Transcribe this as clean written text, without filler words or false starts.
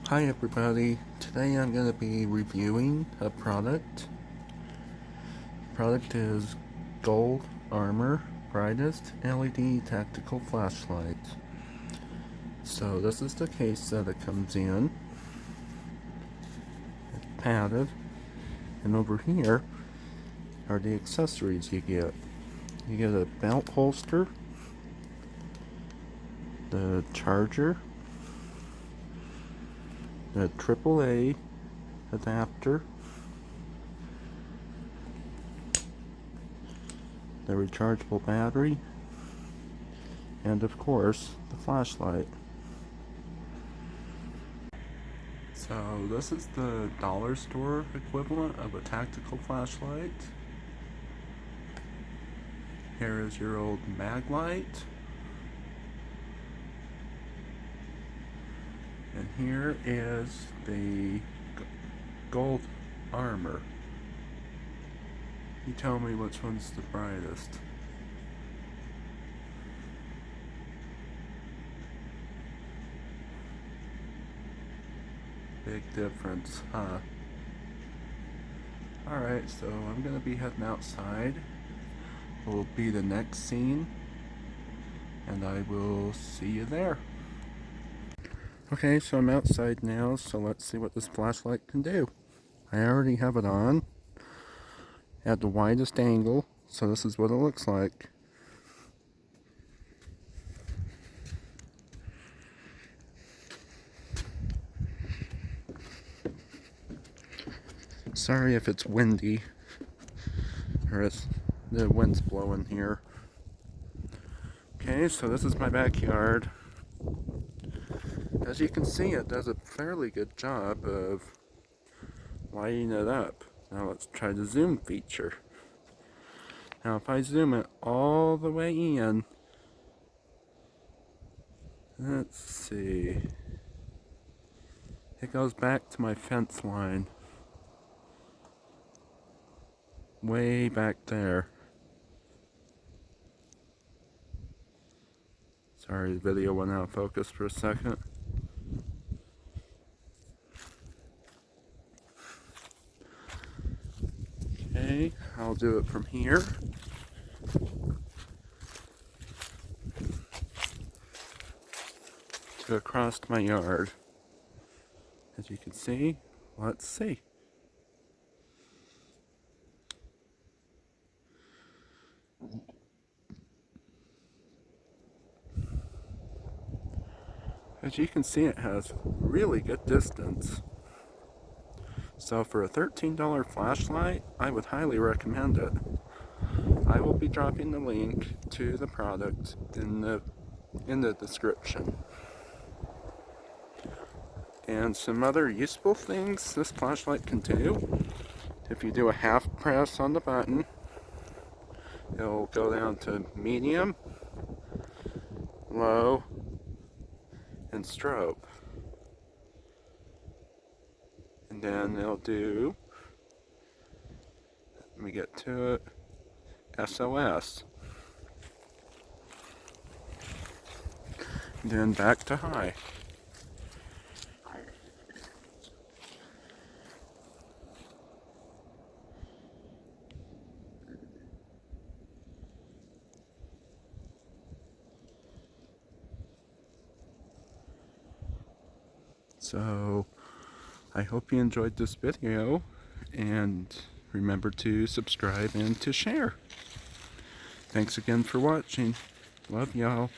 Hi everybody, today I'm going to be reviewing a product. The product is Gold Armor Brightest LED Tactical Flashlight. So this is the case that it comes in. It's padded. And over here are the accessories you get. You get a belt holster, the charger, the AAA adapter, the rechargeable battery, and of course the flashlight. So this is the dollar store equivalent of a tactical flashlight. Here is your old Maglite. And here is the Gold Armor. You tell me which one's the brightest. Big difference, huh? Alright, so I'm gonna be heading outside. Will be the next scene, and I will see you there. Okay, so I'm outside now, so let's see what this flashlight can do. I already have it on at the widest angle, so this is what it looks like. Sorry if it's windy, or the wind's blowing here. Okay, so this is my backyard. As you can see, it does a fairly good job of lighting it up. Now let's try the zoom feature. Now if I zoom it all the way in, let's see, it goes back to my fence line. Way back there. Sorry, the video went out of focus for a second. Okay, I'll do it from here. To across my yard. As you can see, let's see. As you can see, it has really good distance. So for a $13 flashlight, I would highly recommend it. I will be dropping the link to the product in the description. And some other useful things this flashlight can do. If you do a half press on the button, it'll go down to medium, low, and strobe. And then it'll do, let me get to it, SOS. And then back to high. So I hope you enjoyed this video, and remember to subscribe and to share. Thanks again for watching. Love y'all.